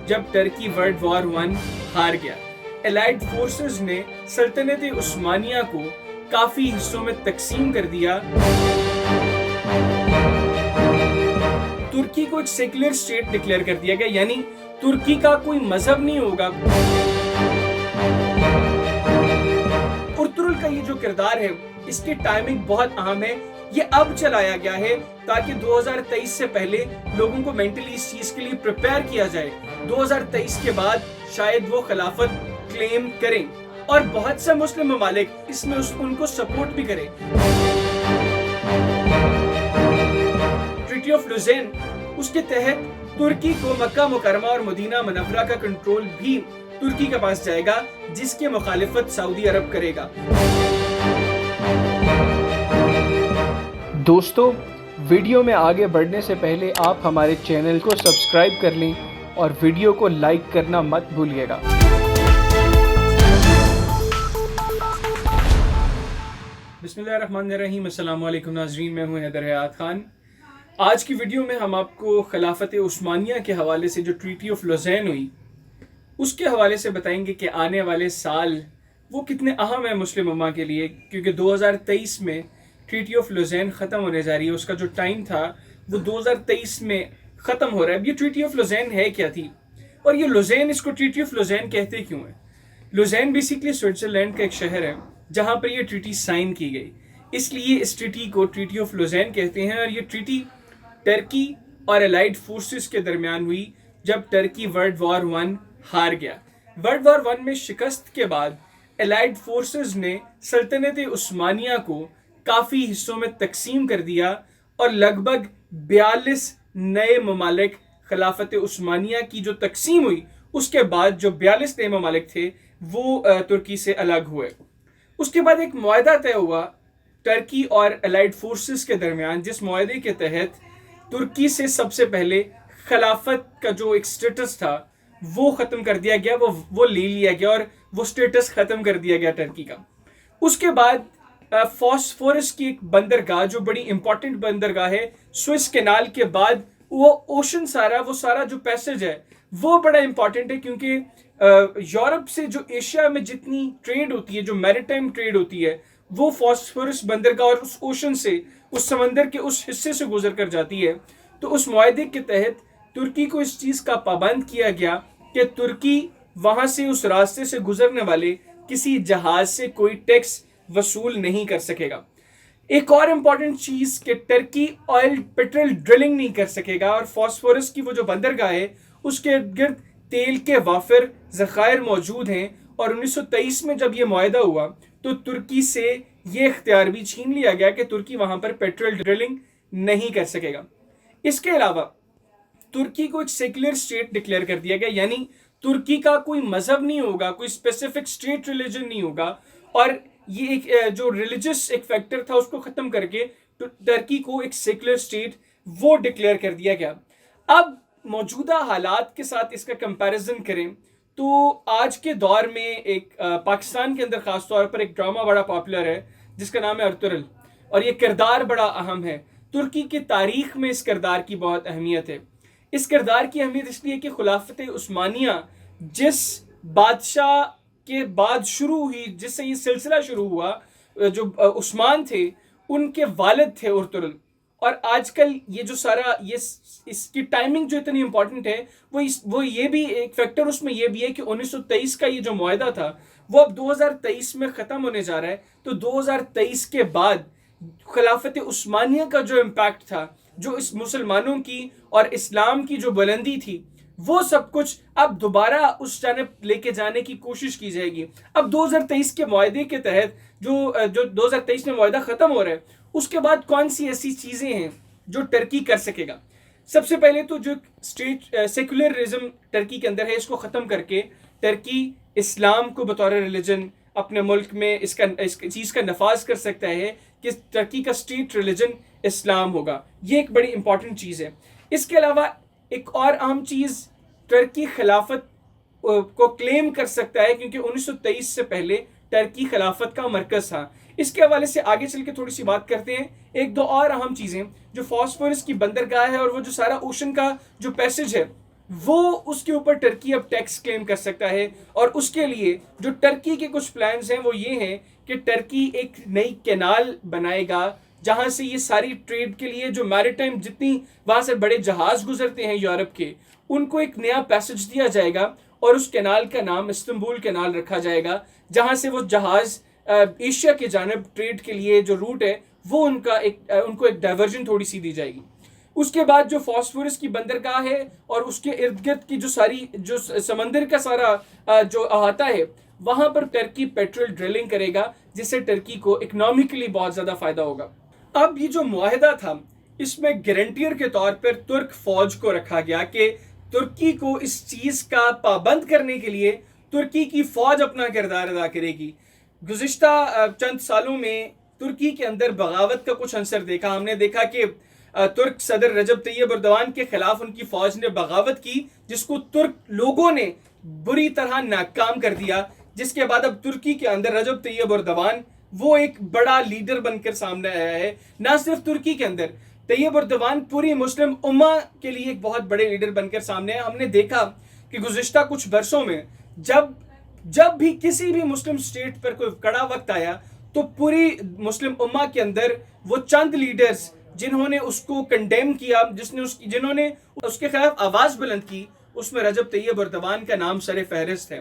جب Turkey world war 1 ہار گیا۔ الائڈ فورسز نے سلطنت عثمانیہ کو کافی حصوں میں تقسیم کر دیا۔ ترکی کو ایک سیکولر اسٹیٹ ڈکلیئر کر دیا گیا، یعنی ترکی کا کوئی مذہب نہیں ہوگا۔ ارطغرل کا یہ جو کردار ہے اس کی ٹائمنگ بہت اہم ہے۔ یہ اب چلایا گیا ہے تاکہ 2023 سے پہلے لوگوں کو مینٹلی اس چیز کے لیے پریپیئر کیا جائے۔ 2023 کے بعد شاید وہ خلافت کلیم کریں اور بہت سے مسلم ممالک اس میں ان کو سپورٹ بھی کریں۔ ٹریٹی آف لوزین، اس کے تحت ترکی کو مکہ مکرمہ اور مدینہ منورہ کا کنٹرول بھی ترکی کے پاس جائے گا، جس کی مخالفت سعودی عرب کرے گا۔ دوستو، ویڈیو میں آگے بڑھنے سے پہلے آپ ہمارے چینل کو سبسکرائب کر لیں اور ویڈیو کو لائک کرنا مت بھولیے گا۔ بسم اللہ الرحمن الرحیم۔ السلام علیکم ناظرین، میں ہوں حیدر حیات خان۔ آج کی ویڈیو میں ہم آپ کو خلافت عثمانیہ کے حوالے سے جو ٹریٹی آف لوزین ہوئی اس کے حوالے سے بتائیں گے کہ آنے والے سال وہ کتنے اہم ہیں مسلم امہ کے لیے، کیونکہ 2023 میں ٹریٹی آف لوزین ختم ہونے جا رہی ہے۔ اس کا جو ٹائم تھا وہ 2023 میں ختم ہو رہا ہے۔ اب یہ ٹریٹی آف لوزین ہے کیا تھی، اور یہ لوزین، اس کو ٹریٹی آف لوزین کہتے کیوں ہیں؟ لوزین بیسیکلی سوئٹزرلینڈ کا ایک شہر ہے جہاں پر یہ ٹریٹی سائن کی گئی، اس لیے اس ٹریٹی کو ٹریٹی آف لوزین کہتے ہیں۔ اور یہ ٹریٹی ٹرکی اور الائڈ فورسز کے درمیان ہوئی جب ٹرکی ورلڈ وار 1 ہار گیا۔ ورلڈ وار 1 میں شکست کے بعد الائڈ فورسز نے سلطنت عثمانیہ کو کافی حصوں میں تقسیم کر دیا اور لگ بھگ 42 نئے ممالک، خلافت عثمانیہ کی جو تقسیم ہوئی اس کے بعد جو 42 نئے ممالک تھے وہ ترکی سے الگ ہوئے۔ اس کے بعد ایک معاہدہ طے ہوا ٹرکی اور الائڈ فورسز کے درمیان، جس معاہدے کے تحت ترکی سے سب سے پہلے خلافت کا جو ایک سٹیٹس تھا وہ ختم کر دیا گیا، وہ لے لیا گیا اور وہ سٹیٹس ختم کر دیا گیا ٹرکی کا۔ اس کے بعد فاسفورس کی ایک بندرگاہ جو بڑی امپورٹنٹ بندرگاہ ہے، سوئس کینال کے بعد وہ اوشن وہ سارا جو پیسج ہے وہ بڑا امپورٹنٹ ہے، کیونکہ یورپ سے جو ایشیا میں جتنی ٹریڈ ہوتی ہے، جو میریٹائم ٹریڈ ہوتی ہے، وہ فاسفورس بندرگاہ اور اس اوشن سے، اس سمندر کے اس حصے سے گزر کر جاتی ہے۔ تو اس معاہدے کے تحت ترکی کو اس چیز کا پابند کیا گیا کہ ترکی وہاں سے اس راستے سے گزرنے والے کسی جہاز سے کوئی ٹیکس وصول نہیں کر سکے گا۔ ایک اور امپورٹنٹ چیز کہ ٹرکی آئل پیٹرول ڈرلنگ نہیں کر سکے گا، اور فاسفورس کی وہ جو بندرگاہ ہے اس کے گرد تیل کے وافر ذخائر موجود ہیں، اور 1923 میں جب یہ معاہدہ ہوا تو ترکی سے یہ اختیار بھی چھین لیا گیا کہ ترکی وہاں پر پیٹرول ڈرلنگ نہیں کر سکے گا۔ اس کے علاوہ ترکی کو ایک سیکولر اسٹیٹ ڈکلیئر کر دیا گیا، یعنی ترکی کا کوئی مذہب نہیں ہوگا، کوئی اسپیسیفک اسٹیٹ ریلیجن نہیں ہوگا، اور یہ ایک جو ریلیجس ایک فیکٹر تھا اس کو ختم کر کے ٹرکی کو ایک سیکولر اسٹیٹ وہ ڈکلیئر کر دیا گیا۔ اب موجودہ حالات کے ساتھ اس کا کمپیریزن کریں تو آج کے دور میں ایک پاکستان کے اندر خاص طور پر ایک ڈرامہ بڑا پاپولر ہے جس کا نام ہے ارطغرل، اور یہ کردار بڑا اہم ہے۔ ترکی کی تاریخ میں اس کردار کی بہت اہمیت ہے۔ اس کردار کی اہمیت اس لیے کہ خلافت عثمانیہ جس بادشاہ کے بعد شروع ہوئی، جس سے یہ سلسلہ شروع ہوا، جو عثمان تھے ان کے والد تھے ارطغرل، اور آج کل یہ جو سارا اس کی ٹائمنگ جو اتنی امپورٹنٹ ہے وہ یہ بھی ایک فیکٹر اس میں یہ بھی ہے کہ 1923 کا یہ جو معاہدہ تھا وہ اب 2023 میں ختم ہونے جا رہا ہے۔ تو 2023 کے بعد خلافت عثمانیہ کا جو امپیکٹ تھا، جو اس مسلمانوں کی اور اسلام کی جو بلندی تھی، وہ سب کچھ اب دوبارہ اس جانب لے کے جانے کی کوشش کی جائے گی۔ اب 2023 کے معاہدے کے تحت جو 2023 میں معاہدہ ختم ہو رہا ہے، اس کے بعد کون سی ایسی چیزیں ہیں جو ٹرکی کر سکے گا؟ سب سے پہلے تو جو سیکولرزم ٹرکی کے اندر ہے اس کو ختم کر کے ٹرکی اسلام کو بطور ریلیجن اپنے ملک میں اس چیز کا نفاذ کر سکتا ہے کہ ٹرکی کا اسٹیٹ ریلیجن اسلام ہوگا۔ یہ ایک بڑی امپورٹنٹ چیز ہے۔ اس کے علاوہ ایک اور اہم چیز، ٹرکی خلافت کو کلیم کر سکتا ہے، کیونکہ 1923 سے پہلے ٹرکی خلافت کا مرکز تھا۔ اس کے حوالے سے آگے چل کے تھوڑی سی بات کرتے ہیں۔ ایک دو اور اہم چیزیں، جو فاسفورس کی بندرگاہ ہے اور وہ جو سارا اوشن کا جو پیسج ہے وہ اس کے اوپر ٹرکی اب ٹیکس کلیم کر سکتا ہے، اور اس کے لیے جو ٹرکی کے کچھ پلانز ہیں وہ یہ ہیں کہ ٹرکی ایک نئی کینال بنائے گا جہاں سے یہ ساری ٹریڈ کے لیے جو میریٹائم جتنی وہاں سے بڑے جہاز گزرتے ہیں یورپ کے، ان کو ایک نیا پیسج دیا جائے گا، اور اس کینال کا نام استنبول کینال رکھا جائے گا، جہاں سے وہ جہاز ایشیا کے جانب ٹریڈ کے لیے جو روٹ ہے وہ ان کو ایک ڈائیورژن تھوڑی سی دی جائے گی۔ اس کے بعد جو فاسفورس کی بندرگاہ ہے اور اس کے ارد گرد کی جو سمندر کا سارا جو احاطہ ہے، وہاں پر ٹرکی پیٹرول ڈرلنگ کرے گا، جس سے ٹرکی کو اکنامکلی بہت زیادہ فائدہ ہوگا۔ اب یہ جو معاہدہ تھا، اس میں گارنٹیر کے طور پر ترک فوج کو رکھا گیا کہ ترکی کو اس چیز کا پابند کرنے کے لیے ترکی کی فوج اپنا کردار ادا کرے گی۔ گزشتہ چند سالوں میں ترکی کے اندر بغاوت کا کچھ عنصر دیکھا، ہم نے دیکھا کہ ترک صدر رجب طیب اردوان کے خلاف ان کی فوج نے بغاوت کی، جس کو ترک لوگوں نے بری طرح ناکام کر دیا، جس کے بعد اب ترکی کے اندر رجب طیب اردوان وہ ایک بڑا لیڈر بن کر سامنے آیا ہے۔ نہ صرف ترکی کے اندر، طیب اردوان پوری مسلم امہ کے لیے ایک بہت بڑے لیڈر بن کر سامنے آیا۔ ہم نے دیکھا کہ گزشتہ کچھ برسوں میں جب بھی کسی بھی مسلم اسٹیٹ پر کوئی کڑا وقت آیا تو پوری مسلم امہ کے اندر وہ چند لیڈرز جنہوں نے اس کو کنڈیم کیا، جنہوں نے اس کے خلاف آواز بلند کی، اس میں رجب طیب اردوان کا نام سر فہرست ہے۔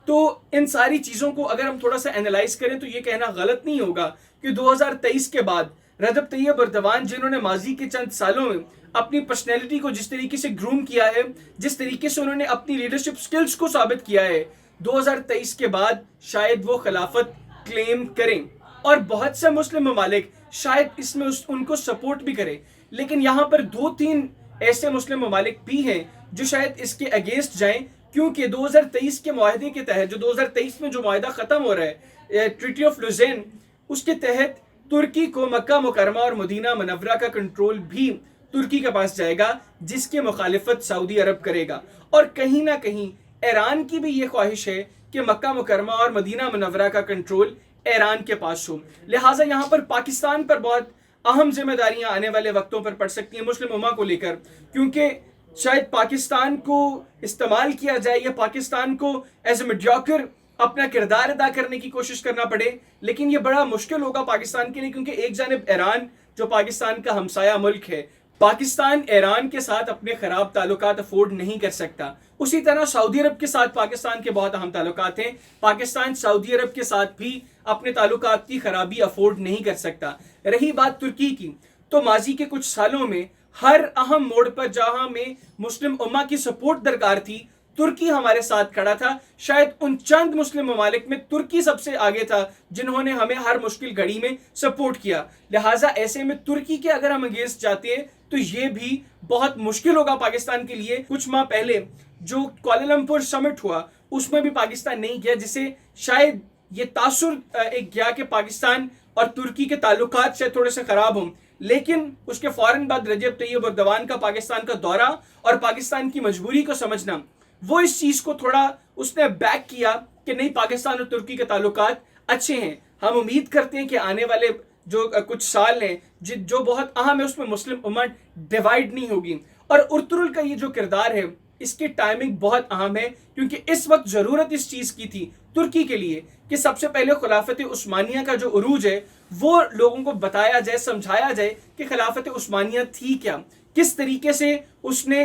تو ان ساری چیزوں کو اگر ہم تھوڑا سا اینالائز کریں تو یہ کہنا غلط نہیں ہوگا کہ 2023 کے بعد رجب طیب اردوان، جنہوں نے ماضی کے چند سالوں میں اپنی پرسنالٹی کو جس طریقے سے گروم کیا ہے، جس طریقے سے انہوں نے اپنی لیڈرشپ سکلز کو ثابت کیا ہے، 2023 کے بعد شاید وہ خلافت کلیم کریں، اور بہت سے مسلم ممالک شاید اس میں ان کو سپورٹ بھی کرے۔ لیکن یہاں پر 2-3 ایسے مسلم ممالک بھی ہیں جو شاید اس کے اگینسٹ جائیں، کیونکہ 2023 کے معاہدے کے تحت جو 2023 میں جو معاہدہ ختم ہو رہا ہے، ٹریٹی آف لوزین، اس کے تحت ترکی کو مکہ مکرمہ اور مدینہ منورہ کا کنٹرول بھی ترکی کے پاس جائے گا، جس کی مخالفت سعودی عرب کرے گا، اور کہیں نہ کہیں ایران کی بھی یہ خواہش ہے کہ مکہ مکرمہ اور مدینہ منورہ کا کنٹرول ایران کے پاس ہو۔ لہٰذا یہاں پر پاکستان پر بہت اہم ذمہ داریاں آنے والے وقتوں پر پڑ سکتی ہیں مسلم امہ کو لے کر، کیونکہ شاید پاکستان کو استعمال کیا جائے یا پاکستان کو ایز اے میڈیوکر اپنا کردار ادا کرنے کی کوشش کرنا پڑے، لیکن یہ بڑا مشکل ہوگا پاکستان کے لیے، کیونکہ ایک جانب ایران جو پاکستان کا ہمسایہ ملک ہے، پاکستان ایران کے ساتھ اپنے خراب تعلقات افورڈ نہیں کر سکتا۔ اسی طرح سعودی عرب کے ساتھ پاکستان کے بہت اہم تعلقات ہیں، پاکستان سعودی عرب کے ساتھ بھی اپنے تعلقات کی خرابی افورڈ نہیں کر سکتا۔ رہی بات ترکی کی، تو ماضی کے کچھ سالوں میں ہر اہم موڑ پر جہاں میں مسلم امہ کی سپورٹ درکار تھی، ترکی ہمارے ساتھ کھڑا تھا۔ شاید ان چند مسلم ممالک میں ترکی سب سے آگے تھا جنہوں نے ہمیں ہر مشکل گھڑی میں سپورٹ کیا۔ لہٰذا ایسے میں ترکی کے اگر ہم اگینسٹ جاتے ہیں تو یہ بھی بہت مشکل ہوگا پاکستان کے لیے۔ کچھ ماہ پہلے جو کوالالمپور سمٹ ہوا، اس میں بھی پاکستان نہیں گیا، جسے شاید یہ تاثر ایک گیا کہ پاکستان اور ترکی کے تعلقات سے تھوڑے سے خراب ہوں، لیکن اس کے فوراً بعد رجب طیب اردوان کا پاکستان کا دورہ اور پاکستان کی مجبوری کو سمجھنا، وہ اس چیز کو تھوڑا اس نے بیک کیا کہ نہیں، پاکستان اور ترکی کے تعلقات اچھے ہیں۔ ہم امید کرتے ہیں کہ آنے والے جو کچھ سال ہیں جو بہت اہم ہے، اس میں مسلم امت ڈیوائیڈ نہیں ہوگی، اور ارطغرل کا یہ جو کردار ہے اس کی ٹائمنگ بہت اہم ہے، کیونکہ اس وقت ضرورت اس چیز کی تھی ترکی کے لیے کہ سب سے پہلے خلافت عثمانیہ کا جو عروج ہے وہ لوگوں کو بتایا جائے، سمجھایا جائے کہ خلافت عثمانیہ تھی کیا، کس طریقے سے اس نے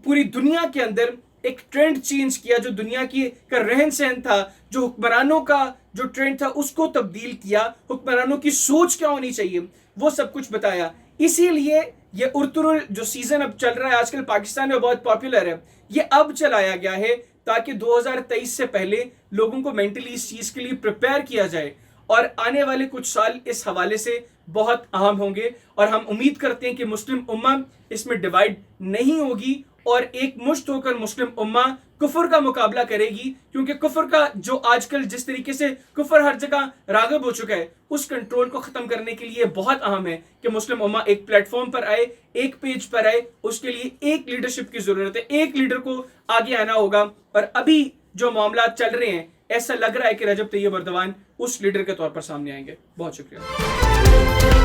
پوری دنیا کے اندر ایک ٹرینڈ چینج کیا، جو دنیا کی کا رہن سہن تھا، جو حکمرانوں کا جو ٹرینڈ تھا اس کو تبدیل کیا، حکمرانوں کی سوچ کیا ہونی چاہیے وہ سب کچھ بتایا۔ اسی لیے یہ ارطغرل جو سیزن اب چل رہا ہے آج کل پاکستان میں بہت پاپولر ہے، یہ اب چلایا گیا ہے تاکہ 2023 سے پہلے لوگوں کو مینٹلی اس چیز کے لیے پریپیئر کیا جائے، اور آنے والے کچھ سال اس حوالے سے بہت اہم ہوں گے، اور ہم امید کرتے ہیں کہ مسلم امہ اس میں ڈیوائیڈ نہیں ہوگی اور ایک مشت ہو کر مسلم امہ کفر کا مقابلہ کرے گی، کیونکہ کفر کا جو آج کل جس طریقے سے کفر ہر جگہ راغب ہو چکا ہے، اس کنٹرول کو ختم کرنے کے لیے بہت اہم ہے کہ مسلم امہ ایک پلیٹ فارم پر آئے، ایک پیج پر آئے۔ اس کے لیے ایک لیڈرشپ کی ضرورت ہے، ایک لیڈر کو آگے آنا ہوگا، اور ابھی جو معاملات چل رہے ہیں ایسا لگ رہا ہے کہ رجب طیب اردوان اس لیڈر کے طور پر سامنے آئیں گے۔ بہت شکریہ۔